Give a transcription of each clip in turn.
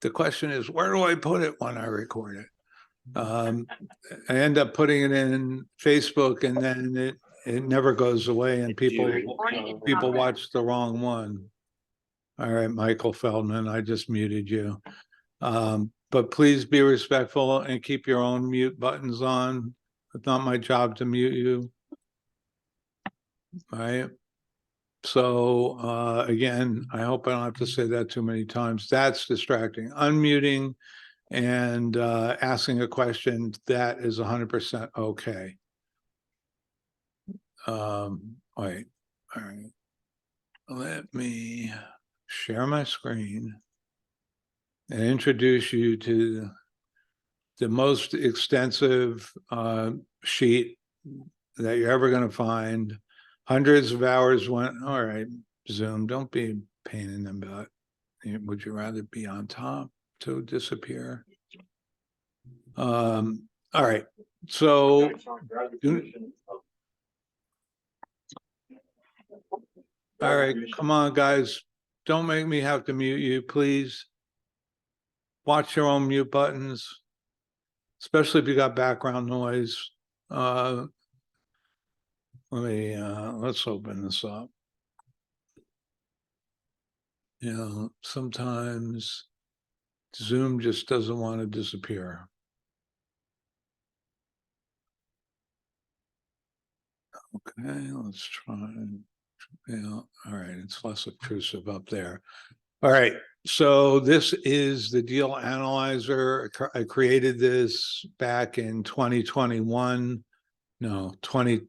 the question is, where do I put it when I record it? I end up putting it in Facebook, and then it never goes away, and people watch the wrong one. All right, Michael Feldman, I just muted you. But please be respectful and keep your own mute buttons on. It's not my job to mute you. All right. So again, I hope I don't have to say that too many times. That's distracting. Unmuting and asking a question, that is 100% okay. Wait, all right. Let me share my screen and introduce you to the most extensive sheet that you're ever going to find. Hundreds of hours went. All right, Zoom, don't be a pain in the butt. Would you rather be on top to disappear? All right, so all right, come on, guys. Don't make me have to mute you, please. Watch your own mute buttons, especially if you got background noise. Let's open this up. You know, sometimes Zoom just doesn't want to disappear. Okay, let's try. Yeah, all right, it's less obtrusive up there. All right, so this is the deal analyzer. I created this back in 2021. No, 20.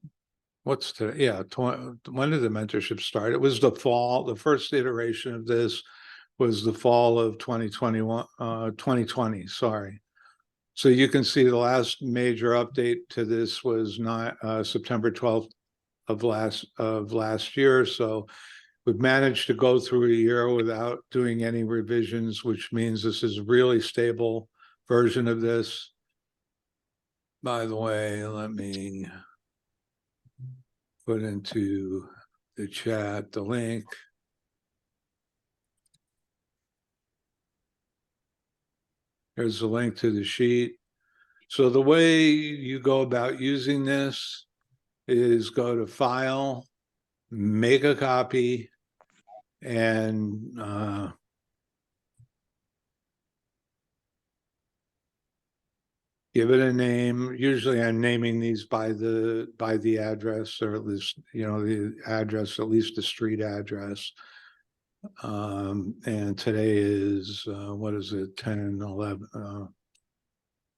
What's today? Yeah, when did the mentorship start? It was the fall. The first iteration of this was the fall of 2021, 2020. Sorry. So you can see the last major update to this was not September 12th of last year. So we've managed to go through a year without doing any revisions, which means this is a really stable version of this. By the way, let me put into the chat the link. Here's the link to the sheet. So the way you go about using this is go to File, make a copy, and give it a name. Usually I'm naming these by the address, or at least, you know, the address, at least the street address. And today is, what is it, 10/11?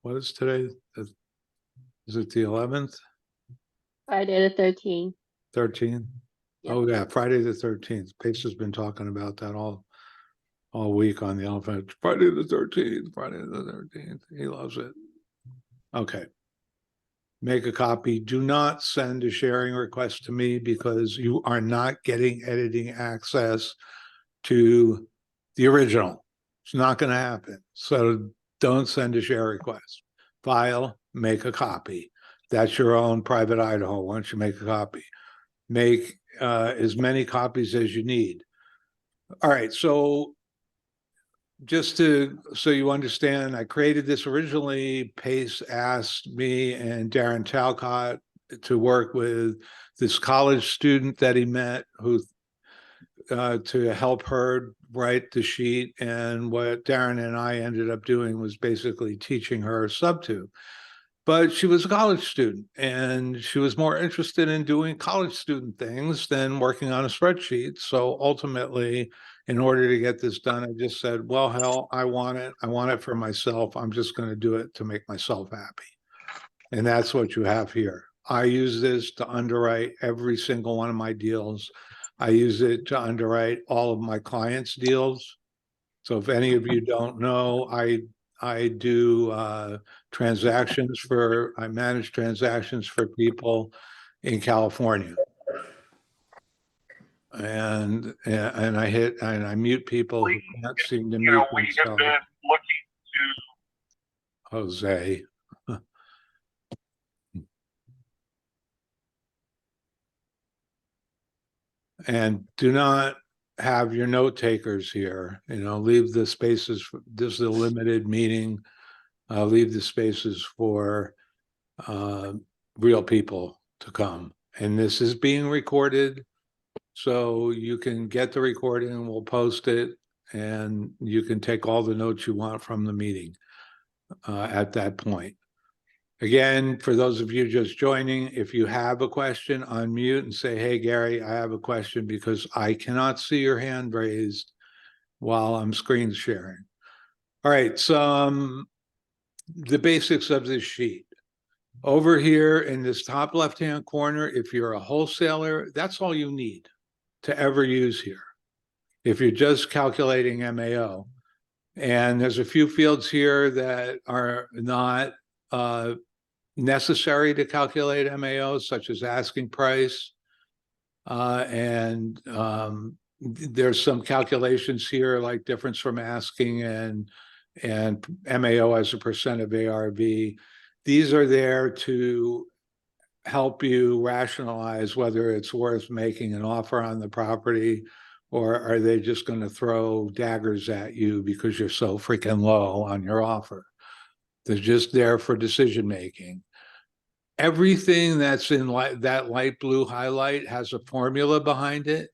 What is today? Is it the 11th? Friday the 13th. 13th? Yep. Oh yeah, Friday the 13th. Pace has been talking about that all week on the elephant. Friday the 13th, Friday the 13th. He loves it. Okay. Make a copy. Do not send a sharing request to me, because you are not getting editing access to the original. It's not going to happen. So don't send a share request. File, make a copy. That's your own private Idaho. Once you make a copy, make as many copies as you need. All right. So just so you understand, I created this originally. Pace asked me and Darren Talcott to work with this college student that he met, who to help her write the sheet. And what Darren and I ended up doing was basically teaching her sub-to. But she was a college student, and she was more interested in doing college student things than working on a spreadsheet. So ultimately, in order to get this done, I just said, well, hell, I want it. I want it for myself. I'm just going to do it to make myself happy. And that's what you have here. I use this to underwrite every single one of my deals. I use it to underwrite all of my clients' deals. So if any of you don't know, I do transactions I manage transactions for people in California. And I mute people who can't seem to mute themselves. We have been looking to Jose. And do not have your note takers here, leave the spaces, this is a limited meeting, leave the spaces for real people to come. And this is being recorded, so you can get the recording and we'll post it, and you can take all the notes you want from the meeting at that point. Again, for those of you just joining, if you have a question, unmute and say, hey, Gary, I have a question, because I cannot see your hand raised while I'm screen sharing. All right, so the basics of this sheet. Over here in this top left-hand corner, if you're a wholesaler, that's all you need to ever use here. If you're just calculating MAO, and there's a few fields here that are not necessary to calculate MAO, such as asking price. And there's some calculations here, like difference from asking and MAO as a percent of ARV. These are there to help you rationalize whether it's worth making an offer on the property, or are they just going to throw daggers at you because you're so freaking low on your offer. They're just there for decision making. Everything that's in that light blue highlight has a formula behind it.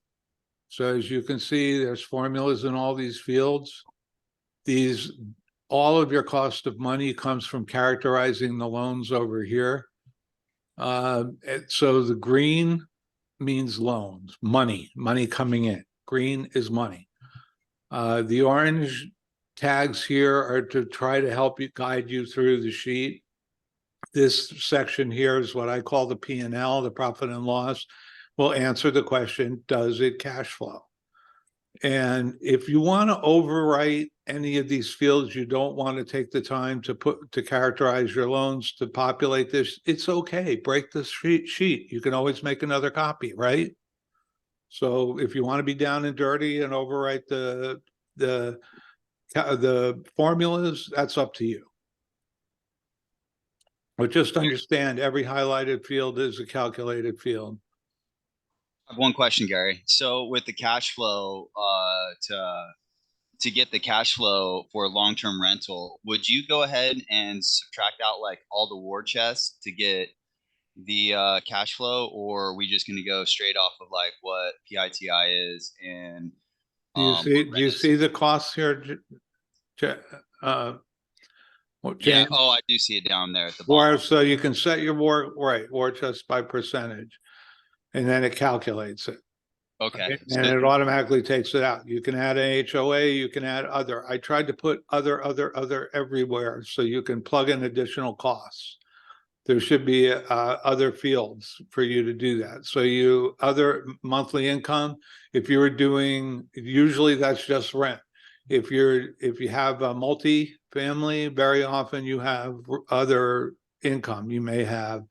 So as you can see, there's formulas in all these fields. All of your cost of money comes from characterizing the loans over here. So the green means loans, money coming in. Green is money. The orange tags here are to try to help you, guide you through the sheet. This section here is what I call the P&L, the profit and loss. Will answer the question, does it cash flow? And if you want to overwrite any of these fields, you don't want to take the time to characterize your loans, to populate this, it's okay. Break the sheet. You can always make another copy, right? So if you want to be down and dirty and overwrite the formulas, that's up to you. But just understand, every highlighted field is a calculated field. I have one question, Gary. So with the cash flow, to get the cash flow for long-term rental, would you go ahead and subtract out like all the war chests to get the cash flow, or are we just going to go straight off of like what PITI is? And Do you see the costs here? Yeah. Oh, I do see it down there at the bottom. So you can set your war chest by percentage, and then it calculates it. Okay. And it automatically takes it out. You can add an HOA, you can add other. I tried to put other everywhere, so you can plug in additional costs. There should be other fields for you to do that. So other monthly income, if you were doing, usually that's just rent. If you have a multi-family, very often you have other income. You may have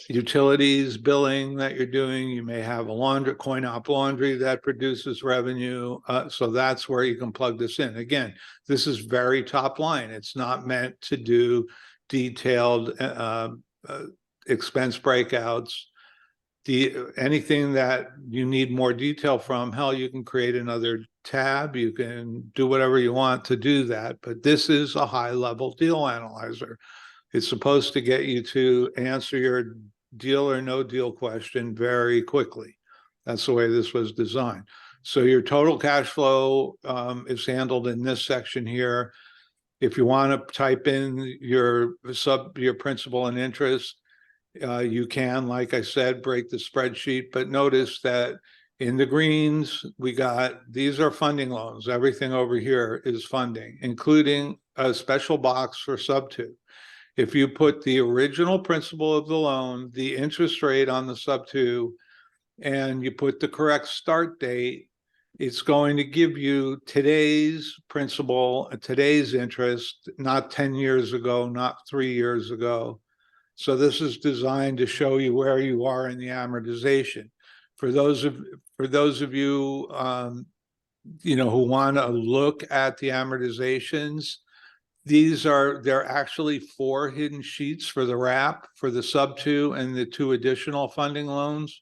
utilities billing that you're doing. You may have a coin op laundry that produces revenue. So that's where you can plug this in. Again, this is very top line. It's not meant to do detailed expense breakouts. Anything that you need more detail from, hell, you can create another tab. You can do whatever you want to do that. But this is a high-level deal analyzer. It's supposed to get you to answer your deal or no deal question very quickly. That's the way this was designed. So your total cash flow is handled in this section here. If you want to type in your principal and interest, you can, like I said, break the spreadsheet. But notice that in the greens, these are funding loans. Everything over here is funding, including a special box for sub 2. If you put the original principal of the loan, the interest rate on the sub 2, and you put the correct start date, it's going to give you today's principal, today's interest, not 10 years ago, not 3 years ago. So this is designed to show you where you are in the amortization. For those of you, who want to look at the amortizations, they're actually 4 hidden sheets for the wrap, for the sub 2 and the 2 additional funding loans.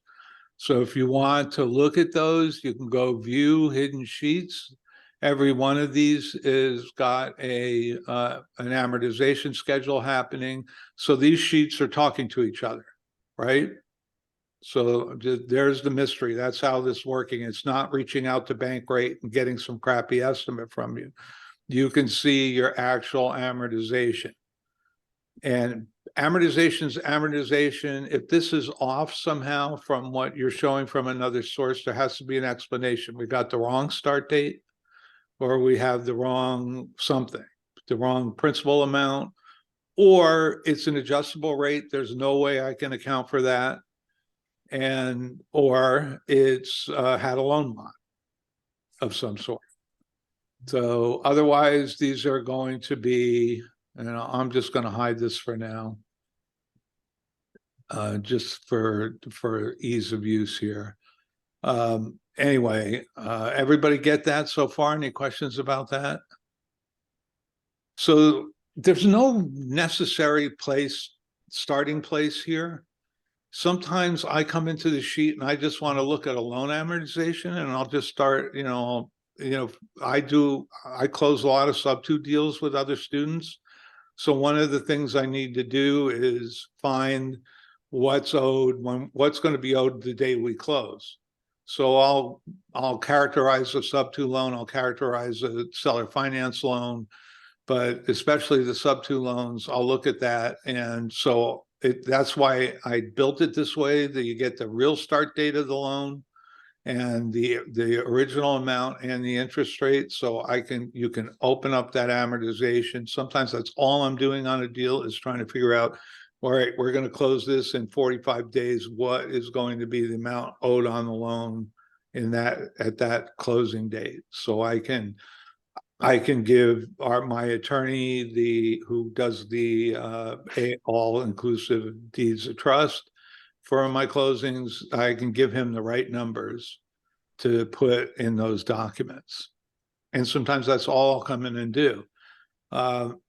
So if you want to look at those, you can go view hidden sheets. Every one of these is got an amortization schedule happening. So these sheets are talking to each other, right? So there's the mystery. That's how this is working. It's not reaching out to bank rate and getting some crappy estimate from you. You can see your actual amortization. And amortization's amortization. If this is off somehow from what you're showing from another source, there has to be an explanation. We got the wrong start date, or we have the wrong something, the wrong principal amount, or it's an adjustable rate. There's no way I can account for that. And, or it's had a loan mod of some sort. So otherwise, these are going to be, and I'm just going to hide this for now. Just for ease of use here. Anyway, everybody get that so far? Any questions about that? So there's no necessary starting place here. Sometimes I come into the sheet and I just want to look at a loan amortization, and I'll just start, I close a lot of sub-2 deals with other students. So one of the things I need to do is find what's owed, what's going to be owed the day we close. So I'll characterize a sub-2 loan, I'll characterize a seller finance loan, but especially the sub-2 loans, I'll look at that. And so that's why I built it this way, that you get the real start date of the loan and the original amount and the interest rate. So you can open up that amortization. Sometimes that's all I'm doing on a deal, is trying to figure out, all right, we're going to close this in 45 days. What is going to be the amount owed on the loan at that closing date? So I can give my attorney, who does the all-inclusive deeds of trust for my closings, I can give him the right numbers to put in those documents. And sometimes that's all I'll come in and do. Do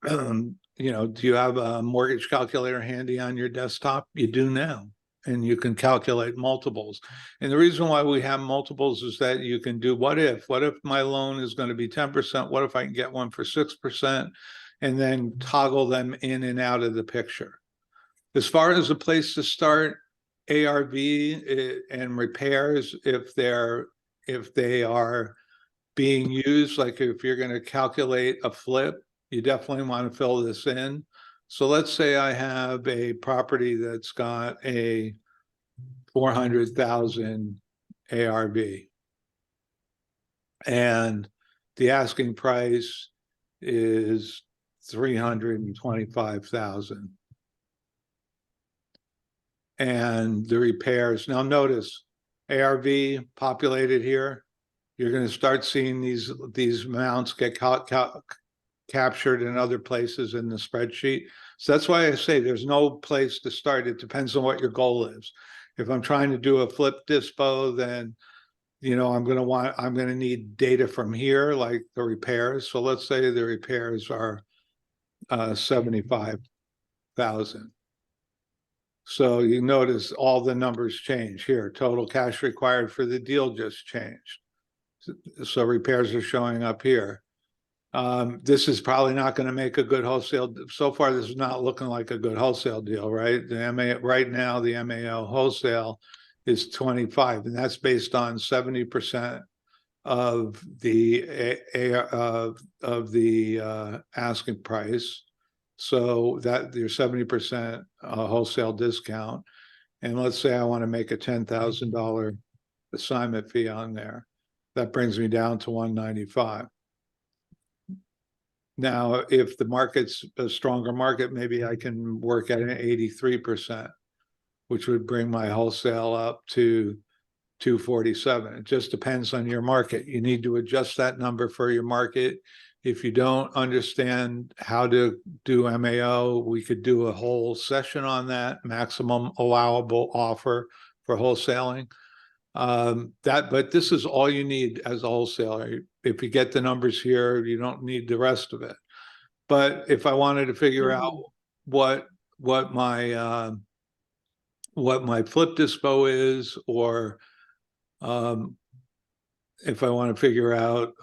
you have a mortgage calculator handy on your desktop? You do now. And you can calculate multiples. And the reason why we have multiples is that you can do what if my loan is going to be 10%? What if I can get one for 6%? And then toggle them in and out of the picture. As far as a place to start, ARV and repairs, if they are being used, like if you're going to calculate a flip, you definitely want to fill this in. So let's say I have a property that's got a 400,000 ARV, and the asking price is 325,000. And the repairs, now notice ARV populated here. You're going to start seeing these amounts get captured in other places in the spreadsheet. So that's why I say there's no place to start. It depends on what your goal is. If I'm trying to do a flip dispo, then I'm going to need data from here, like the repairs. So let's say the repairs are 75,000. So you notice all the numbers change here. Total cash required for the deal just changed. So repairs are showing up here. This is probably not going to make a good wholesale. So far, this is not looking like a good wholesale deal, right? Right now, the MAO wholesale is 25, and that's based on 70% of the asking price. So that there's 70% wholesale discount. And let's say I want to make a $10,000 assignment fee on there. That brings me down to 195. Now, if the market's a stronger market, maybe I can work at an 83%, which would bring my wholesale up to 247. It just depends on your market. You need to adjust that number for your market. If you don't understand how to do MAO, we could do a whole session on that, maximum allowable offer for wholesaling. But this is all you need as a wholesaler. If you get the numbers here, you don't need the rest of it. But if I wanted to figure out what what my flip dispo is, or if I want to figure out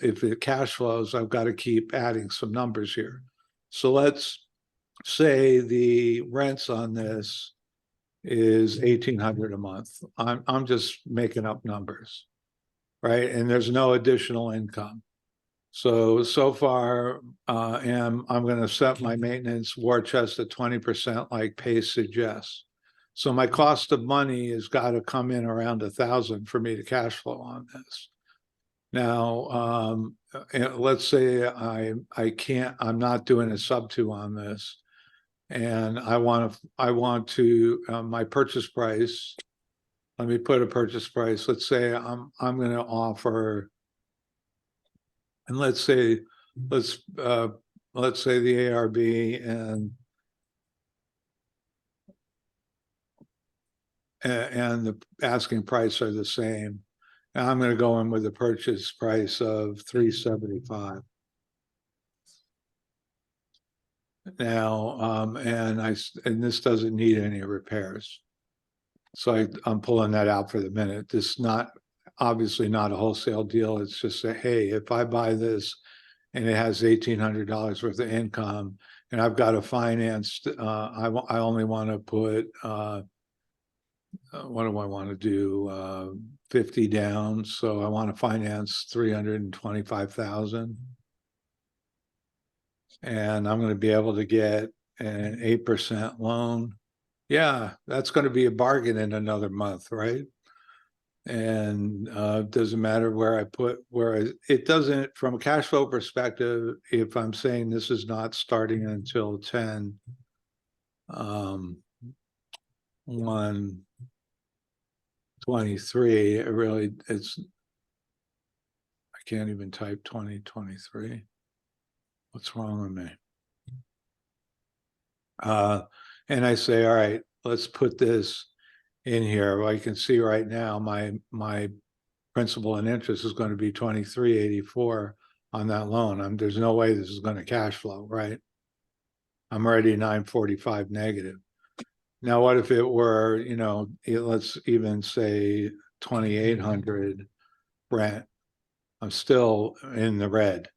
if it cash flows, I've got to keep adding some numbers here. So let's say the rents on this is 1,800 a month. I'm just making up numbers, right? And there's no additional income. So far, I'm going to set my maintenance war chest at 20%, like Pace suggests. So my cost of money has got to come in around 1,000 for me to cash flow on this. Now, let's say I'm not doing a sub-2 on this, and I want to my purchase price. Let me put a purchase price. Let's say I'm going to offer, and let's say the ARB and the asking price are the same. And I'm going to go in with a purchase price of $375. Now, and this doesn't need any repairs. So I'm pulling that out for the minute. This is not, obviously not a wholesale deal. It's just a, hey, if I buy this and it has $1,800 worth of income, and I've got a financed, I only want to put, what do I want to do? 50 down. So I want to finance 325,000. And I'm going to be able to get an 8% loan. Yeah, that's going to be a bargain in another month, right? And doesn't matter where I put, it doesn't, from a cash flow perspective, if I'm saying this is not starting until 10, 1/23, it's, I can't even type 2023. What's wrong with me? And I say, all right, let's put this in here. Well, you can see right now, my principal and interest is going to be 2384 on that loan. There's no way this is going to cash flow, right? I'm already 945 negative. Now, what if it were, let's even say 2800 rent? I'm still in the red.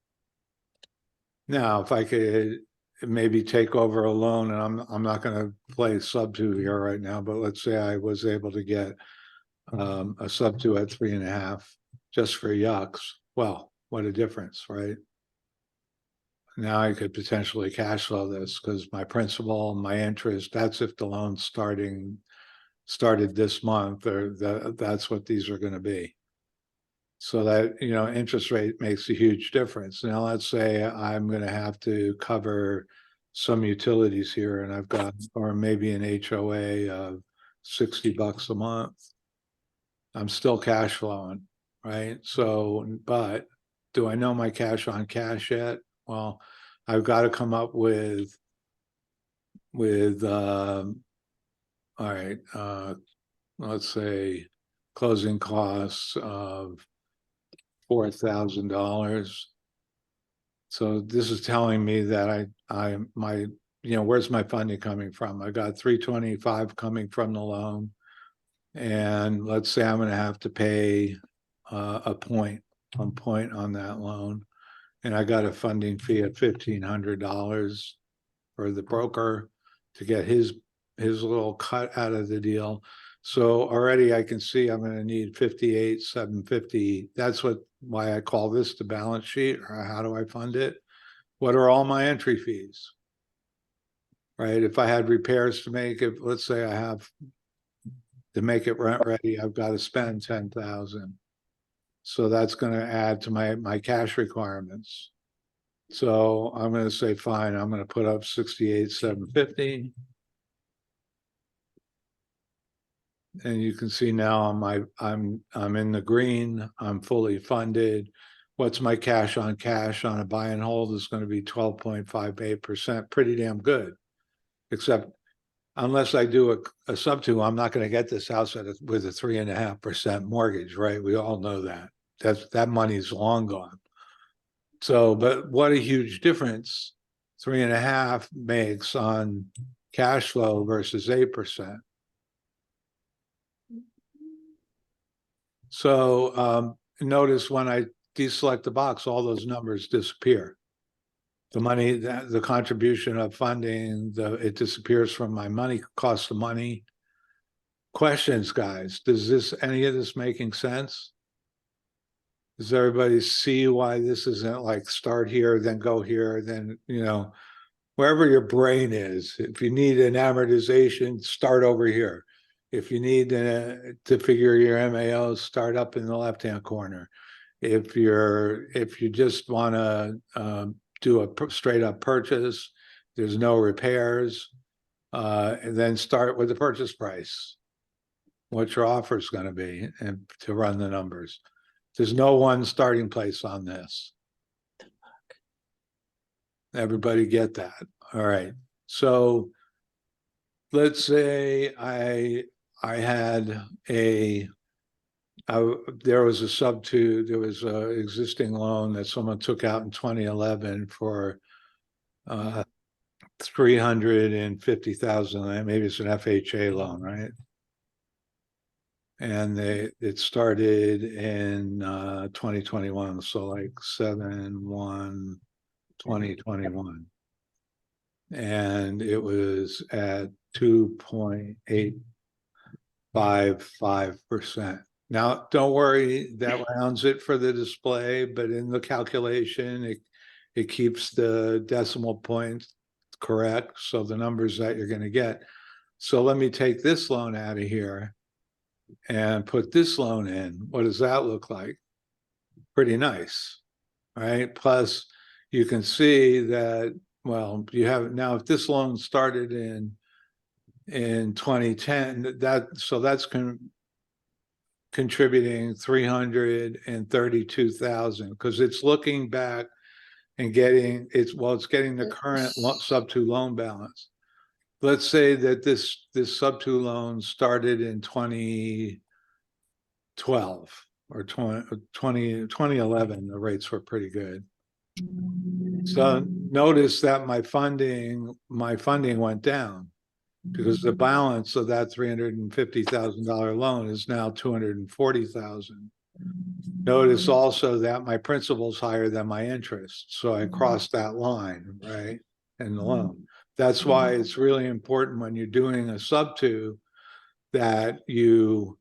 Now, if I could maybe take over a loan, and I'm not going to play sub-2 here right now, but let's say I was able to get a sub-2 at 3.5 just for yucks. Well, what a difference, right? Now I could potentially cash flow this because my principal, my interest, that's if the loan started this month, or that's what these are going to be. So that, interest rate makes a huge difference. Now, let's say I'm going to have to cover some utilities here, and I've got, or maybe an HOA of $60 a month. I'm still cash flowing, right? So, but do I know my cash on cash yet? Well, I've got to come up with, all right, let's say closing costs of $4,000. So this is telling me that where's my funding coming from? I got 325 coming from the loan. And let's say I'm going to have to pay a point on that loan. And I got a funding fee of $1,500 for the broker to get his little cut out of the deal. So already I can see I'm going to need 58,750. That's why I call this the balance sheet, or how do I fund it? What are all my entry fees? Right? If I had repairs to make, if let's say I have to make it rent ready, I've got to spend 10,000. So that's going to add to my cash requirements. So I'm going to say, fine, I'm going to put up 68,750. And you can see now I'm in the green. I'm fully funded. What's my cash on a buy and hold is going to be 12.58%. Pretty damn good. Except unless I do a sub-2, I'm not going to get this house with a 3.5% mortgage, right? We all know that. That money's long gone. So, but what a huge difference 3.5 makes on cash flow versus 8%. So notice when I deselect the box, all those numbers disappear. The money, the contribution of funding, it disappears from my money, cost of money. Questions, guys? Does any of this making sense? Does everybody see why this isn't like start here, then go here, then, wherever your brain is? If you need an amortization, start over here. If you need to figure your MAO, start up in the left-hand corner. If you just want to do a straight up purchase, there's no repairs, and then start with the purchase price, what your offer is going to be, and to run the numbers. There's no one starting place on this. Everybody get that? All right. So let's say there was a existing loan that someone took out in 2011 for 350,000. Maybe it's an FHA loan, right? And it started in 2021, so like 7/1/2021, and it was at 2.855%. Now, don't worry, that rounds it for the display, but in the calculation, it keeps the decimal point correct, so the numbers that you're going to get. So let me take this loan out of here and put this loan in. What does that look like? Pretty nice, right? Plus, you can see that, well, you have now, if this loan started in 2010, that's contributing 332,000, because it's looking back and getting the current sub-2 loan balance. Let's say that this sub-2 loan started in 2012 or 2011. The rates were pretty good. So notice that my funding went down, because the balance of that $350,000 loan is now $240,000. Notice also that my principal is higher than my interest, so I crossed that line, right, in the loan. That's why it's really important when you're doing a sub-2 that you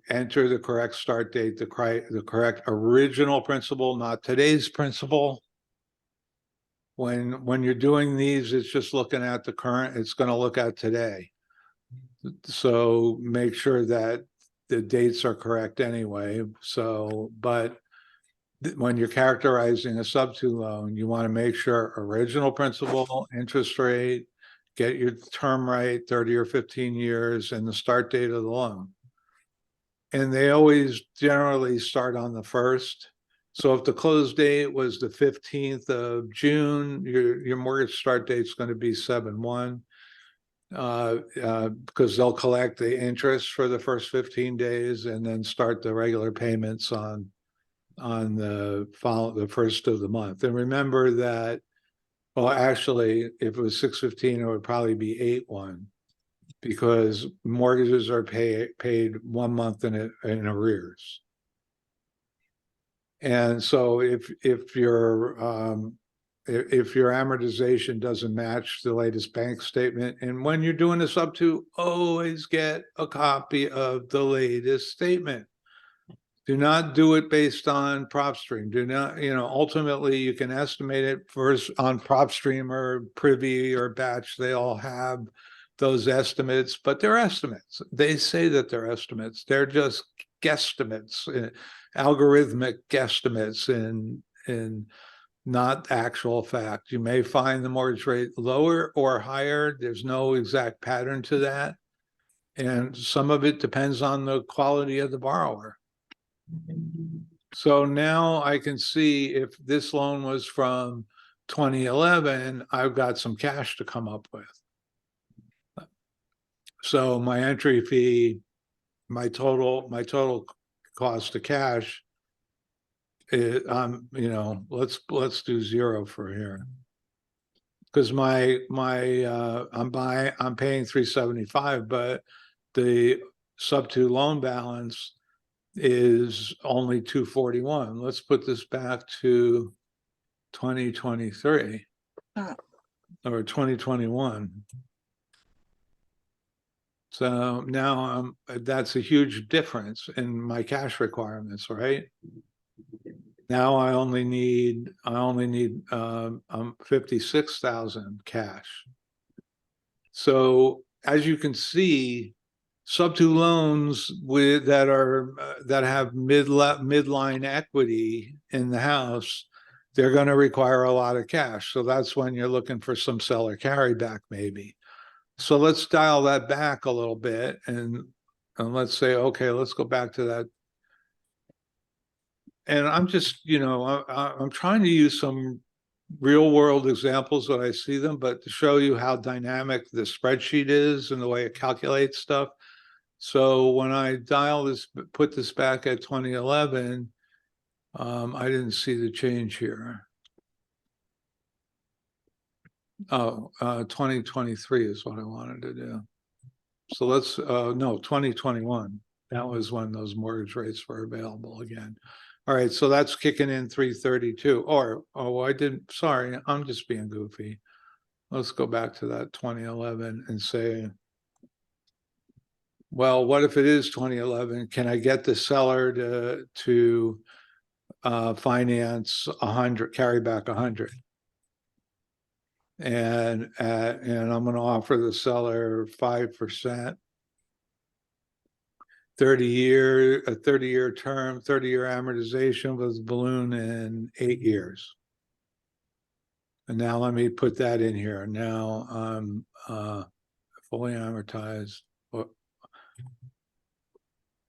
enter the correct start date, the correct original principal, not today's principal. When you're doing these, it's just looking at the current. It's going to look at today. So make sure that the dates are correct anyway. So, but when you're characterizing a sub-2 loan, you want to make sure original principal, interest rate, get your term right, 30 or 15 years, and the start date of the loan. And they always generally start on the 1st. So if the close date was the 15th of June, your mortgage start date is going to be 7/1, because they'll collect the interest for the first 15 days and then start the regular payments on the first of the month. And remember that, well, actually, if it was 6/15, it would probably be 8/1, because mortgages are paid 1 month in arrears. And so if your amortization doesn't match the latest bank statement, and when you're doing this sub-2, always get a copy of the latest statement. Do not do it based on PropStream. Do not, ultimately you can estimate it first on PropStream or Privy or Batch. They all have those estimates, but they're estimates. They say that they're estimates. They're just guesstimates, algorithmic guesstimates, and not actual fact. You may find the mortgage rate lower or higher. There's no exact pattern to that. And some of it depends on the quality of the borrower. So now I can see if this loan was from 2011, I've got some cash to come up with. So my entry fee, my total cost to cash, let's do 0 for here, because I'm paying 375, but the sub-2 loan balance is only 241. Let's put this back to 2023 or 2021. So now that's a huge difference in my cash requirements, right? Now I only need 56,000 cash. So as you can see, sub two loans that have midline equity in the house, they're going to require a lot of cash. So that's when you're looking for some seller carryback maybe. So let's dial that back a little bit and let's say, okay, let's go back to that. And I'm just, I'm trying to use some real world examples when I see them, but to show you how dynamic the spreadsheet is and the way it calculates stuff. So when I put this back at 2011, I didn't see the change here. Oh, 2023 is what I wanted to do. So let's, no, 2021. That was when those mortgage rates were available again. All right, so that's kicking in 332. Sorry, I'm just being goofy. Let's go back to that 2011 and say, well, what if it is 2011? Can I get the seller to finance 100, carry back 100? And I'm going to offer the seller 5%, 30-year term, 30-year amortization with balloon in 8 years. And now let me put that in here. Now I'm fully amortized.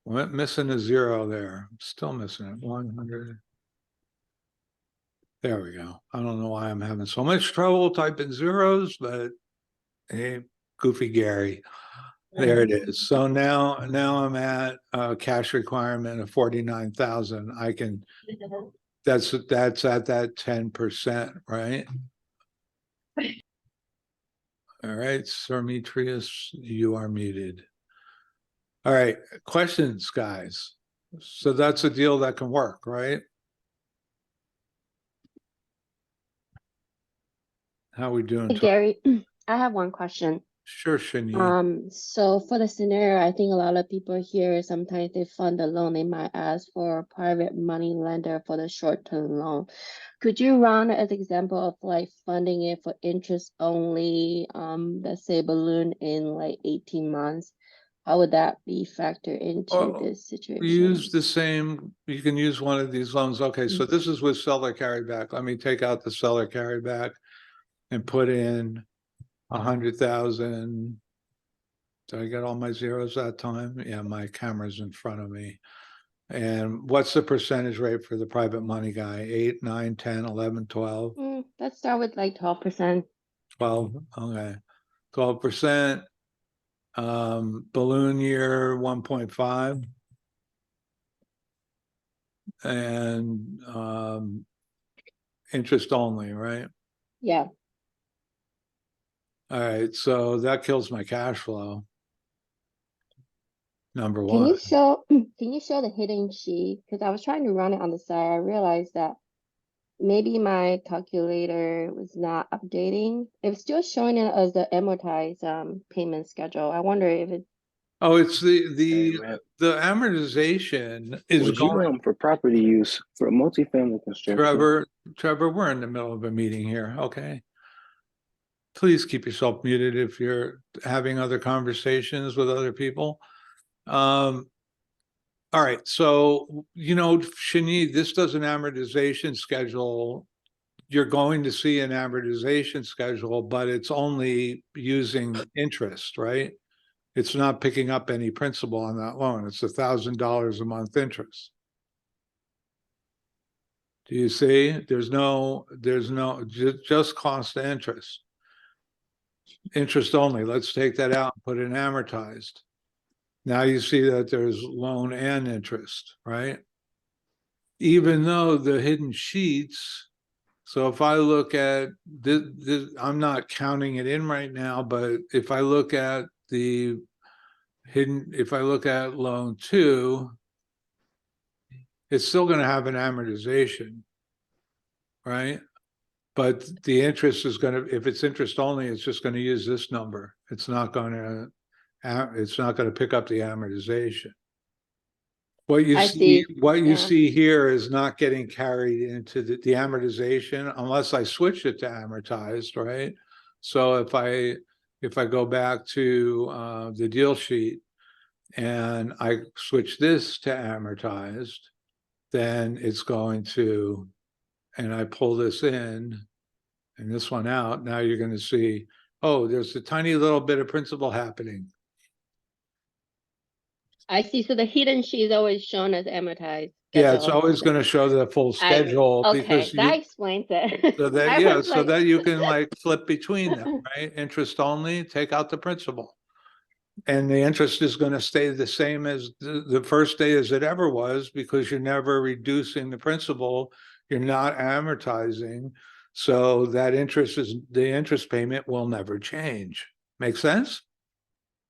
Went missing a zero there. Still missing it. 100. There we go. I don't know why I'm having so much trouble typing zeros, but hey, goofy Gary. There it is. So now I'm at a cash requirement of 49,000. I can, that's at that 10%, right? All right, Sermetrius, you are muted. All right, questions, guys. So that's a deal that can work, right? How we doing? Hey, Gary, I have one question. Sure, Shani. So for the scenario, I think a lot of people here, sometimes they fund a loan, they might ask for a private money lender for the short-term loan. Could you run as example of like funding it for interest only, let's say balloon in like 18 months? How would that be factored into this situation? Use the same, you can use one of these loans. Okay, so this is with seller carryback. Let me take out the seller carryback and put in 100,000. Did I get all my zeros that time? Yeah, my camera's in front of me. And what's the percentage rate for the private money guy? 8, 9, 10, 11, 12? Let's start with like 12%. 12, okay. 12%. Balloon year 1.5. And interest only, right? Yeah. All right, so that kills my cash flow. Number Can one. you show the hidden sheet? Because I was trying to run it on the side. I realized that maybe my calculator was not updating. It's still showing it as the amortized payment schedule. I wonder if it. Oh, it's Hey, the man. amortization is Was you going. for property use for multifamily construction? Trevor, we're in the middle of a meeting here, okay? Please keep yourself muted if you're having other conversations with other people. All right, so, Shani, this does an amortization schedule. You're going to see an amortization schedule, but it's only using interest, right? It's not picking up any principal on that loan. It's $1,000 a month interest. Do you see? There's just cost of interest. Interest only. Let's take that out and put in amortized. Now you see that there's loan and interest, right? Even though the hidden sheets, so if I look at this, I'm not counting it in right now, but if I look at the hidden, if I look at loan 2, it's still going to have an amortization, right? But the interest is going to, if it's interest only, it's just going to use this number. It's not going to pick up the amortization. What you I see, see. what you Yeah. see here is not getting carried into the amortization unless I switch it to amortized, right? So if I go back to the deal sheet and I switch this to amortized, then it's going to, and I pull this in and this one out, now you're going to see, oh, there's a tiny little bit of principal happening. I see. So the hidden sheet is always shown as amortized. Yeah, it's schedule. always going to show the full schedule Okay, because that you, explains it. so that, I yeah, was so like, that you can like flip between them, right? Interest only, take out the principal. And the interest is going to stay the same as the first day as it ever was because you're never reducing the principal. You're not amortizing. So that the interest payment will never change. Make sense?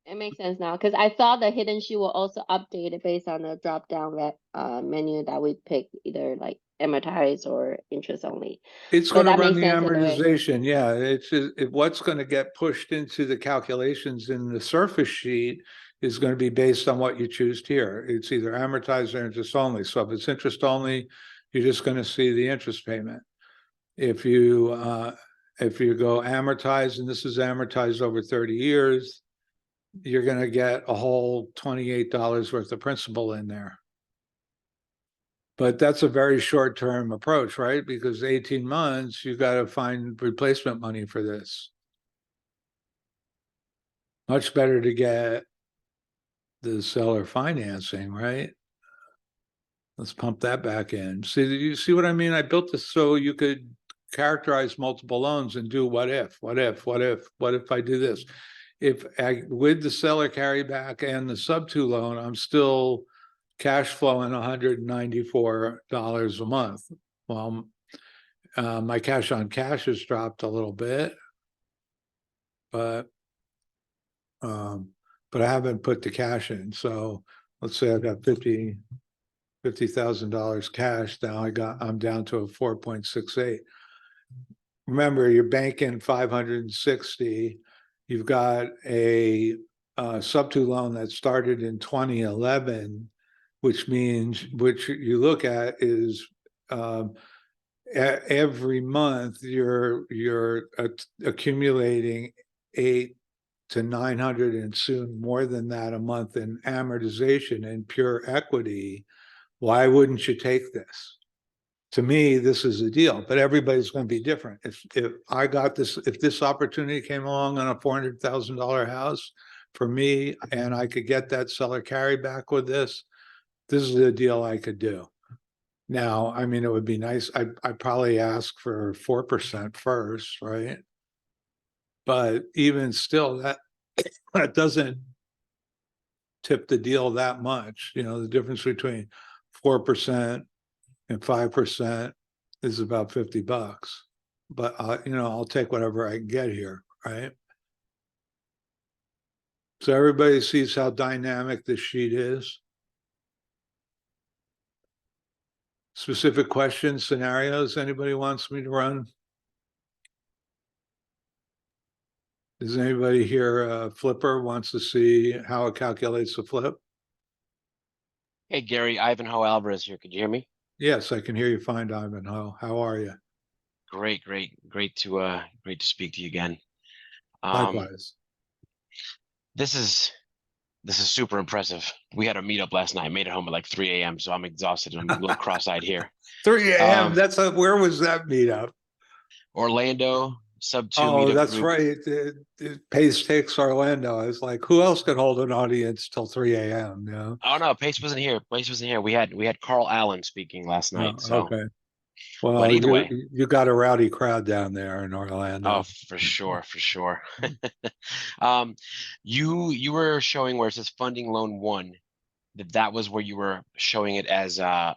it makes sense now because I thought the hidden sheet will also update it based on the drop down menu that we pick, either like amortize or interest only. It's So going to that run makes the sense in a way. amortization. Yeah, what's going to get pushed into the calculations in the surface sheet is going to be based on what you choose here. It's either amortized or interest only. So if it's interest only, you're just going to see the interest payment. If you go amortized, and this is amortized over 30 years, you're going to get a whole $28 worth of principal in there. But that's a very short-term approach, right? Because 18 months, you got to find replacement money for this. Much better to get the seller financing, right? Let's pump that back in. See, you see what I mean? I built this so you could characterize multiple loans and do what if I do this? With the seller carryback and the sub-2 loan, I'm still cash flowing $194 a month. Well, my cash on cash has dropped a little bit, but I haven't put the cash in. So let's say I've got $50,000 cash. Now I'm down to a 4.68. Remember, you're banking 560. You've got a sub-2 loan that started in 2011, which you look at is every month you're accumulating 800 to 900 and soon more than that a month in amortization and pure equity. Why wouldn't you take this? To me, this is a deal, but everybody's going to be different. If this opportunity came along on a $400,000 house for me, and I could get that seller carryback with this is a deal I could do. Now, I mean, it would be nice. I'd probably ask for 4% first, right? But even still, that doesn't tip the deal that much. You know, the difference between 4% and 5% is about $50. But I'll take whatever I can get here, right? So everybody sees how dynamic this sheet is. Specific questions, scenarios anybody wants me to run? Does anybody here, Flipper wants to see how it calculates the flip? Hey, Gary, Ivanhoe Alvarez here. Could you hear me? Yes, I can hear you fine, Ivanhoe. How are you? Great to speak to you again. Likewise. This is super impressive. We had a meetup last night, made it home at like 3 a.m. So I'm exhausted and I'm a little cross-eyed here. 3 a.m. Where was that meetup? Orlando sub-2 Oh, meetup that's group. right. Pace takes Orlando. I was like, who else could hold an audience till 3 a.m.? You know? Oh no, Pace wasn't here. We had Carl Allen speaking last night. Oh, So okay. Well, but either way. you got a rowdy crowd down there in Orlando. Oh, for sure. You were showing where it says funding loan 1, that was where you were showing it as the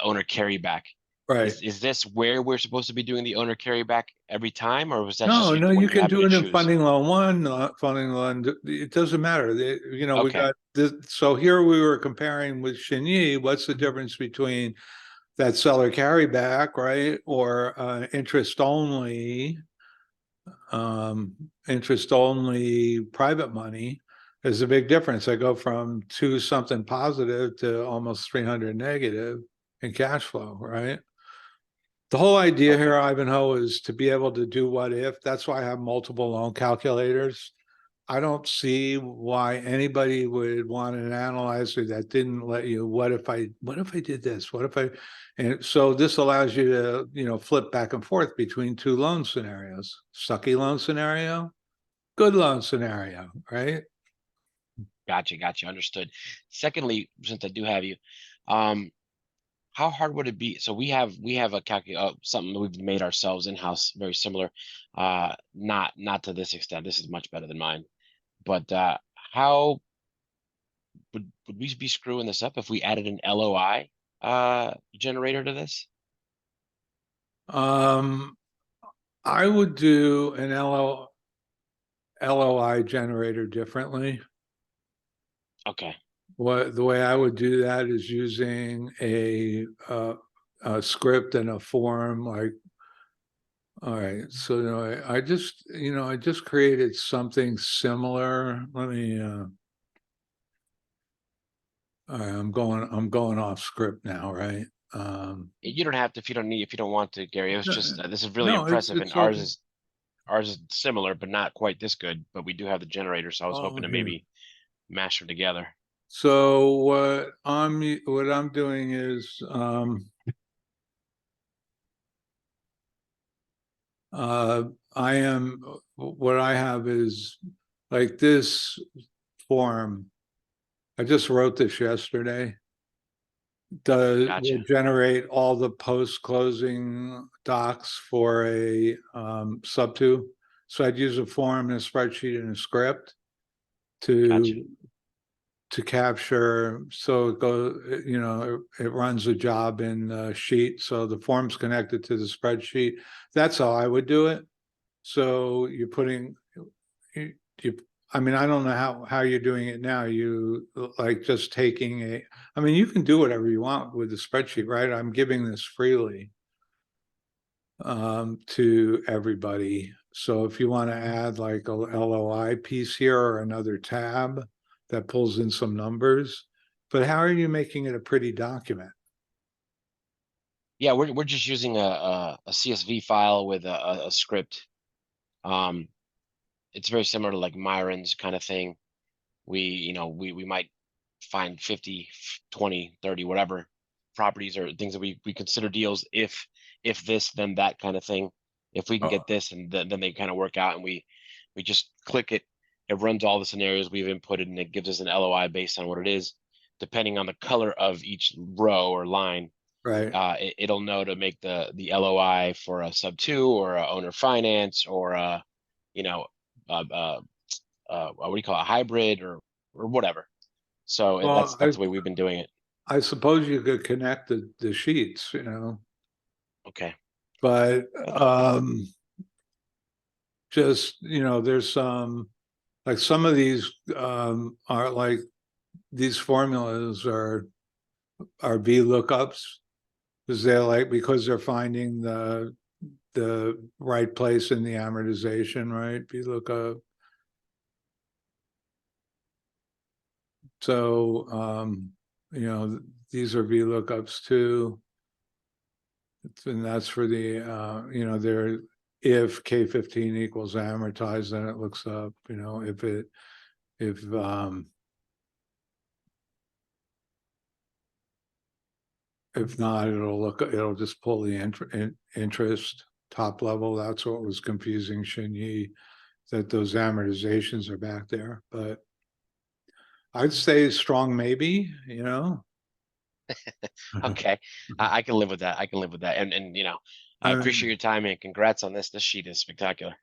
owner carryback. Right. Is this where we're supposed to be doing the owner carryback every time, or was that No, just no, when you you're can having do to it in choose? funding loan one, funding loan, it doesn't matter. You know, we Okay. got this, so here we were comparing with Shinyi, what's the difference between that seller carryback, right? Or interest only private money. There's a big difference. I go from 2 something positive to almost 300 negative in cash flow, right? The whole idea here, Ivanhoe, is to be able to do what if. That's why I have multiple loan calculators. I don't see why anybody would want an analyzer that didn't let you, what if I did this? What if I, and so this allows you to, you know, flip back and forth between 2 loan scenarios, sucky loan scenario, good loan scenario, right? Gotcha. Understood. Secondly, since I do have you, um, how hard would it be? So we have a something that we've made ourselves in-house, very similar. Not to this extent. This is much better than mine. But how would we be screwing this up if we added an LOI generator to this? Um, I would do an LOI generator differently. Okay. The way I would do that is using a script and a form. Like, all right, so you know, I just created something similar. Let me. All right, I'm going off script now, right? You don't have to if you don't need if you don't want to, Gary. It was No, just this is really no, impressive, and it's okay. ours is similar, but not quite this good. But we do have the generator, so I was Oh, hoping to here. maybe mash them together. So what I'm doing is I am what I have is like this form. I just wrote this yesterday. Will Gotcha. generate all the post-closing docs for a sub two. So I'd use a form and a spreadsheet and a script Gotcha. to capture. So it goes, you know, it runs a job in the sheet. So the form's connected to the spreadsheet. That's how I would do it. So you're putting you, I mean, I don't know how you're doing it now. You like just taking I mean, you can do whatever you want with the spreadsheet, right? I'm giving this freely to everybody. So if you want to add like a LOI piece here or another tab that pulls in some numbers, but how are you making it a pretty document? Yeah, we're just using a CSV file with a script. Um, it's very similar to like Myron's kind of thing. We might find 50, 20, 30, whatever properties or things that we consider deals if this, then that kind of thing. If we can Oh, get this, and then they kind of work out, and we just click it. It runs all the scenarios we've inputted, and it gives us an LOI based on what it is, depending on the color of each row or line. right. It'll know to make the LOI for a sub two or a owner finance or a, you know, what do you call it, a hybrid or whatever. So Well, that's the way we've been doing it. I suppose you could connect the sheets, you know, Okay. but just, you know, there's some like some of these are like these formulas are VLOOKUPs because they're finding the right place in the amortization, right? VLOOKUP. So you know, these are VLOOKUPs too. And that's for the you know, they're if K15 equals amortized, then it looks up, you know, if not, it'll just pull the interest top level. That's what was confusing Shinyi, that those amortizations are back there. But I'd say strong maybe, you know. Okay. I can live with that. I can live with that. And I I appreciate mean, your time and congrats on this. This sheet is spectacular.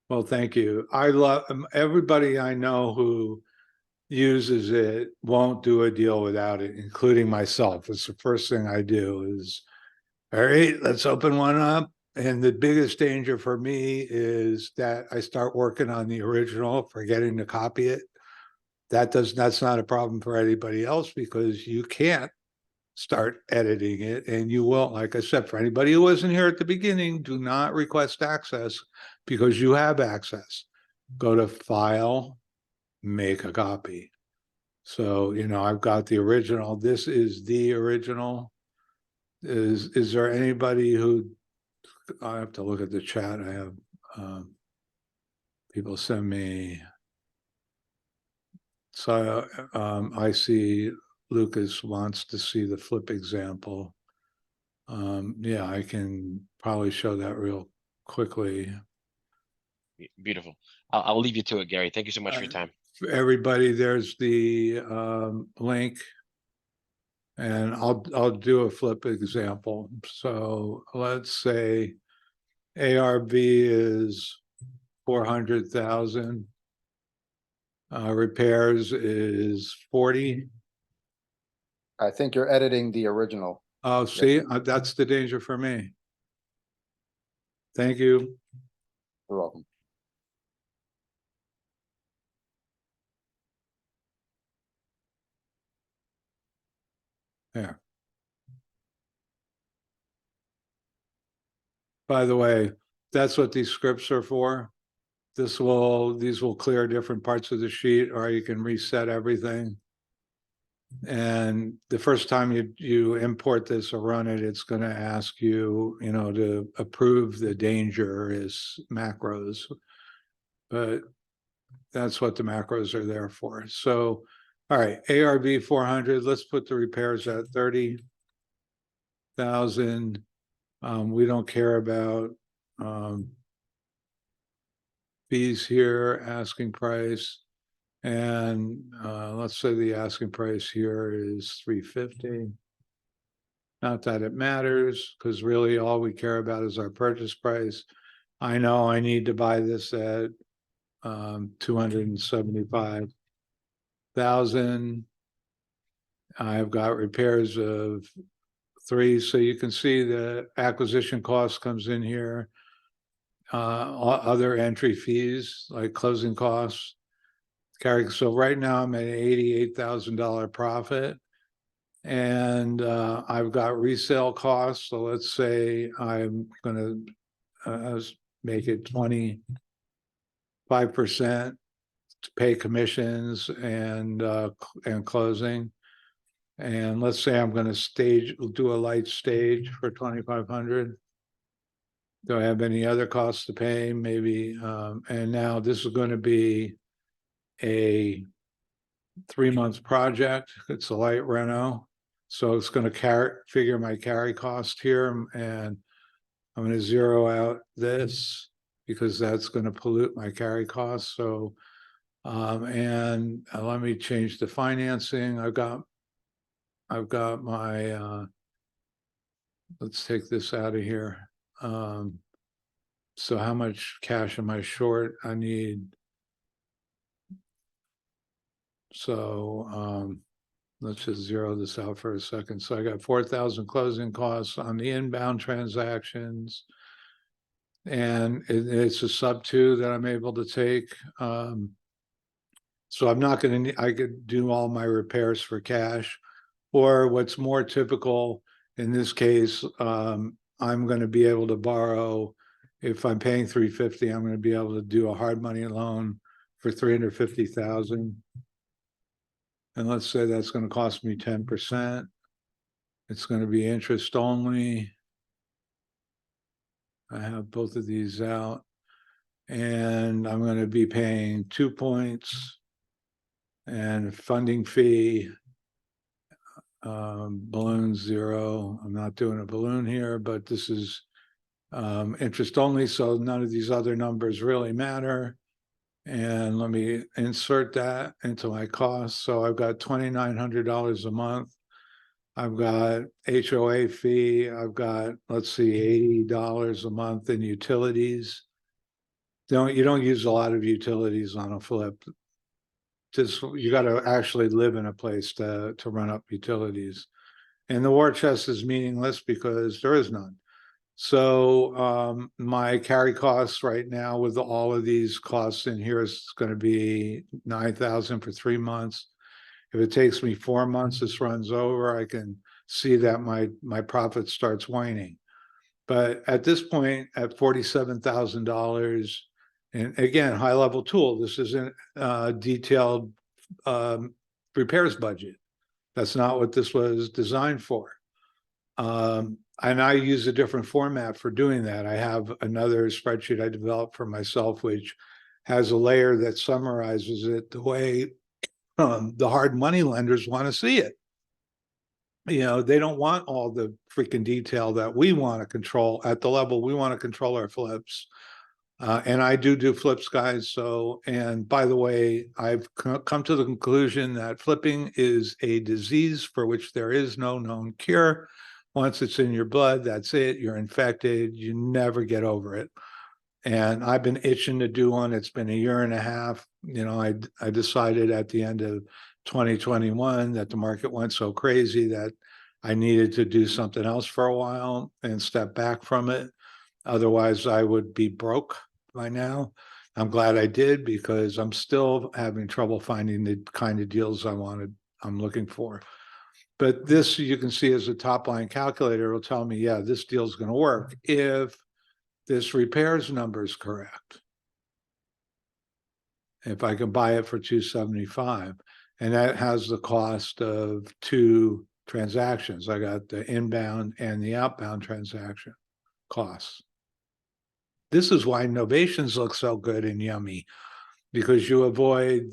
well, thank you. I love everybody I know who uses it won't do a deal without it, including myself. It's the first thing I do is All right, let's open one up. And the biggest danger for me is that I start working on the original, forgetting to copy it. That's not a problem for anybody else because you can't start editing it and you won't. Like I said, for anybody who wasn't here at the beginning, do not request access because you have access. Go to File, make a copy. So, I've got the original. This is the original. Is there anybody who, I have to look at the chat. I have people send me. So I see Lucas wants to see the flip example. Yeah, I can probably show that real quickly. Beautiful. I'll leave you to it, Gary. Thank you so much for your time. For everybody, there's the link. And I'll do a flip example. So let's say ARV is 400,000. Repairs is 40. I think you're editing the original. Oh, see, that's the danger for me. Thank you. You're welcome. There. By the way, that's what these scripts are for. These will clear different parts of the sheet, or you can reset everything. And the first time you import this or run it, it's going to ask you, to approve the danger as macros. But that's what the macros are there for. So, all right, ARV 400. Let's put the repairs at 30,000. We don't care about fees here, asking price. And let's say the asking price here is 350. Not that it matters, because really all we care about is our purchase price. I know I need to buy this at 275,000. I've got repairs of 3, so you can see the acquisition cost comes in here. Other entry fees like closing costs. So right now I'm at an $88,000 profit. And I've got resale costs. So let's say I'm going to make it 25% to pay commissions and closing. And let's say I'm going to do a light stage for 2,500. Do I have any other costs to pay? Maybe. And now this is going to be a 3-month project. It's a light reno. So it's going to figure my carry cost here. And I'm going to zero out this because that's going to pollute my carry costs. So, and let me change the financing. I've got my, let's take this out of here. So how much cash am I short? I need, so let's just zero this out for a second. So I got 4,000 closing costs on the inbound transactions. And it's a sub 2 that I'm able to take. So I'm not going to, I could do all my repairs for cash, or what's more typical in this case, I'm going to be able to borrow. If I'm paying 350, I'm going to be able to do a hard money loan for 350,000. And let's say that's going to cost me 10%. It's going to be interest only. I have both of these out. And I'm going to be paying 2 points and funding fee, balloon 0. I'm not doing a balloon here, but this is interest only. So none of these other numbers really matter. And let me insert that into my costs. So I've got $2,900 a month. I've got HOA fee. I've got, let's see, $80 a month in utilities. You don't use a lot of utilities on a flip. Just you got to actually live in a place to run up utilities. And the war chest is meaningless because there is none. So my carry costs right now with all of these costs in here is going to be 9,000 for 3 months. If it takes me 4 months, this runs over, I can see that my profit starts waning. But at this point, at $47,000, and again, high level tool, this isn't detailed repairs budget. That's not what this was designed for. And I use a different format for doing that. I have another spreadsheet I developed for myself, which has a layer that summarizes it the way the hard money lenders want to see it. You know, they don't want all the freaking detail that we want to control at the level we want to control our flips. And I do flips, guys. So, and by the way, I've come to the conclusion that flipping is a disease for which there is no known cure. Once it's in your blood, that's it. You're infected. You never get over it. And I've been itching to do one. It's been a year and a half. You know, I decided at the end of 2021 that the market went so crazy that I needed to do something else for a while and step back from it. Otherwise, I would be broke by now. I'm glad I did because I'm still having trouble finding the kind of deals I'm looking for. But this, you can see as a top line calculator, will tell me, yeah, this deal's going to work if this repairs number is correct. If I can buy it for 275, and that has the cost of 2 transactions. I got the inbound and the outbound transaction costs. This is why novations look so good and yummy, because you avoid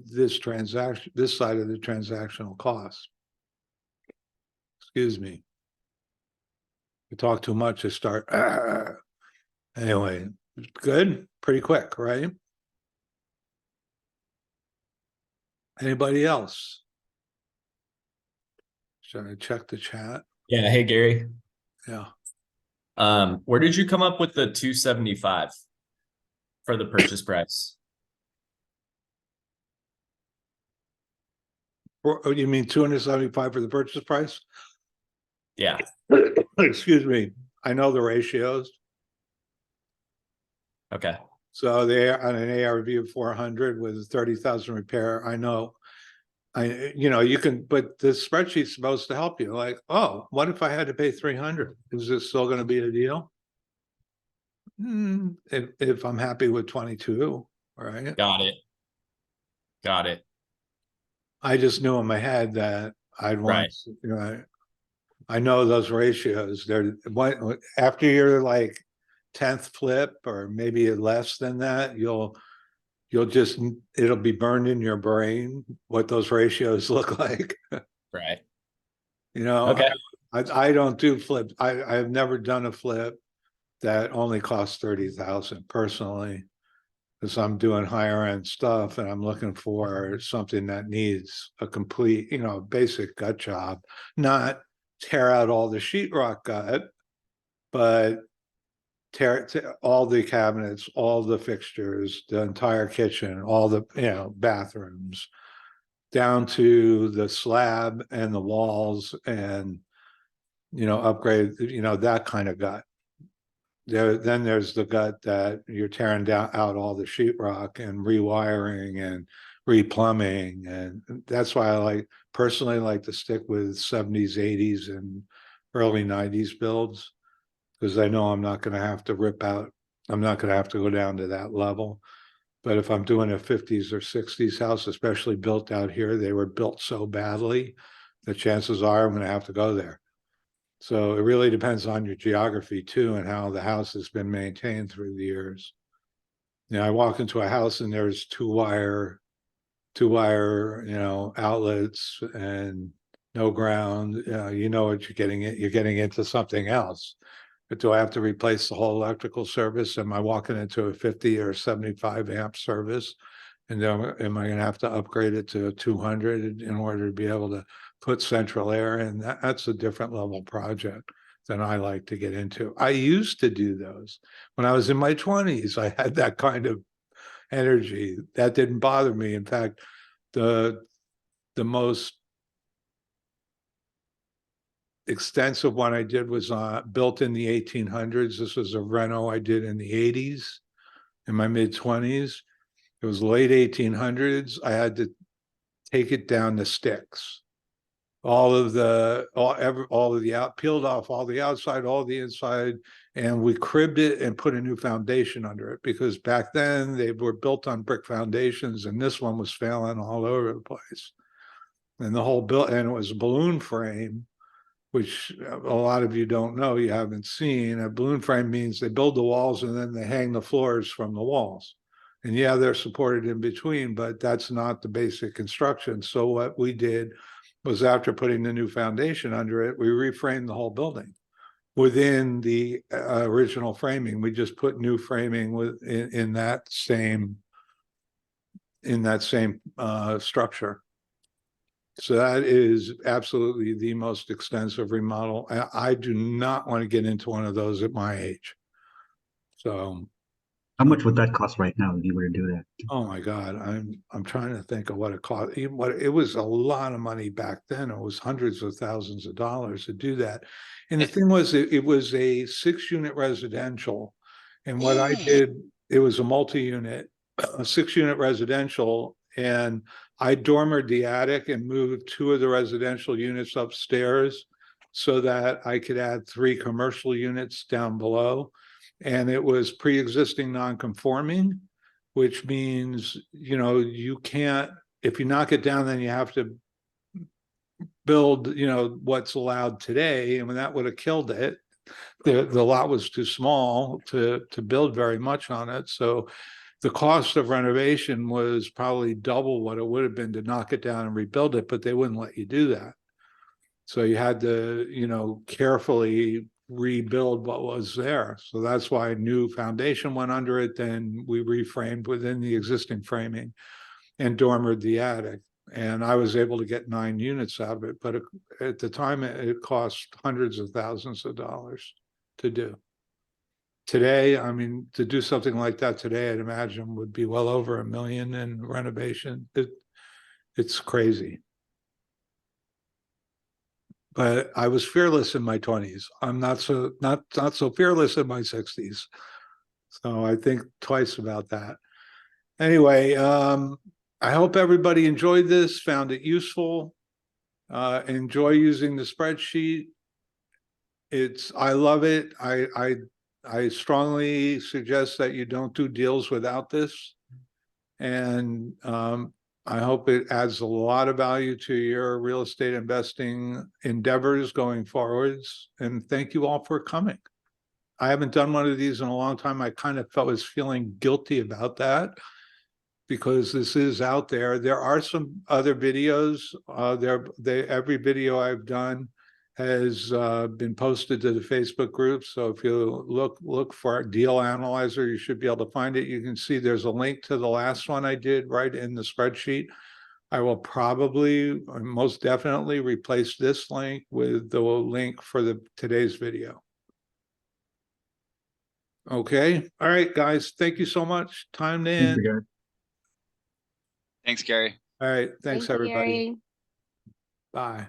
this transaction, this side of the transactional cost. Excuse me. You talk too much, I start. Anyway, good, pretty quick, right? Anybody else? Should I check the chat? Yeah. Hey, Gary. Yeah. Where did you come up with the 275 for the purchase price? Or you mean 275 for the purchase price? Yeah. Excuse me. I know the ratios. Okay. So they are on an ARV of 400 with 30,000 repair. I know. You can, but the spreadsheet's supposed to help you. Like, oh, what if I had to pay 300? Is this still going to be a deal? If I'm happy with 22, right? Got it. Got it. I just knew in my head that I'd want, I know those ratios. They're what after you're like 10th flip or maybe less than that, you'll just, it'll be burned in your brain what those ratios look like. Right. You know, Okay. I don't do flips. I've never done a flip that only costs 30,000 personally, because I'm doing higher end stuff and I'm looking for something that needs a complete, basic gut job, not tear out all the sheetrock gut, but tear all the cabinets, all the fixtures, the entire kitchen, all the bathrooms, down to the slab and the walls, and upgrade, that kind of gut. Then there's the gut that you're tearing out all the sheetrock and rewiring and replumbing, and that's why I personally like to stick with 70s, 80s, and early 90s builds, because I know I'm not going to have to rip out. I'm not going to have to go down to that level. But if I'm doing a 50s or 60s house, especially built out here, they were built so badly, the chances are I'm going to have to go there. So it really depends on your geography too, and how the house has been maintained through the years. I walk into a house and there's two wire, outlets and no ground. You know what you're getting. You're getting into something else. But do I have to replace the whole electrical service? Am I walking into a 50 or 75 amp service? And then am I going to have to upgrade it to a 200 in order to be able to put central air in? That's a different level project than I like to get into. I used to do those when I was in my 20s. I had that kind of energy that didn't bother me. In fact, the most extensive one I did was built in the 1800s. This was a reno I did in the 80s, in my mid-20s. It was late 1800s. I had to take it down to sticks. All of the peeled off all the outside, all the inside, and we cribbed it and put a new foundation under it, because back then they were built on brick foundations, and this one was failing all over the place. And the whole and it was a balloon frame, which a lot of you don't know, you haven't seen. A balloon frame means they build the walls and then they hang the floors from the walls. And yeah, they're supported in between, but that's not the basic construction. So what we did was, after putting the new foundation under it, we reframed the whole building within the original framing. We just put new framing in that same structure. So that is absolutely the most extensive remodel. I do not want to get into one of those at my age. So How much would that cost right now if you were to do that? oh my God, I'm trying to think of what it cost. Even what it was, a lot of money back then. It was hundreds of thousands of dollars to do that. And the thing was, it was a 6-unit residential. And what I did, it was a multi-unit, a 6-unit residential, and I dormered the attic and moved 2 of the residential units upstairs so that I could add 3 commercial units down below. And it was pre-existing non-conforming, which means, you know, you can't, if you knock it down, then you have to build, you know, what's allowed today. And when that would have killed it, the lot was too small to build very much on it. So the cost of renovation was probably double what it would have been to knock it down and rebuild it, but they wouldn't let you do that. So you had to, you know, carefully rebuild what was there. So that's why a new foundation went under it. Then we reframed within the existing framing and dormered the attic. And I was able to get 9 units out of it. But at the time, it cost hundreds of thousands of dollars to do. Today, I mean, to do something like that today, I'd imagine would be well over $1 million in renovation. It's crazy. But I was fearless in my 20s. I'm not so fearless in my 60s. So I think twice about that. Anyway, I hope everybody enjoyed this, found it useful. Enjoy using the spreadsheet. I love it. I strongly suggest that you don't do deals without this. And I hope it adds a lot of value to your real estate investing endeavors going forwards. And thank you all for coming. I haven't done one of these in a long time. I kind of was feeling guilty about that, because this is out there. There are some other videos. Every video I've done has been posted to the Facebook group. So if you look for Deal Analyzer, you should be able to find it. You can see there's a link to the last one I did right in the spreadsheet. I will probably, most definitely, replace this link with the link for today's video. Okay. All right, guys. Thank you so much. Time to end. Thank you, guys. Thanks, Gary. All right. Thanks, Thank you, everybody. Gary. Bye.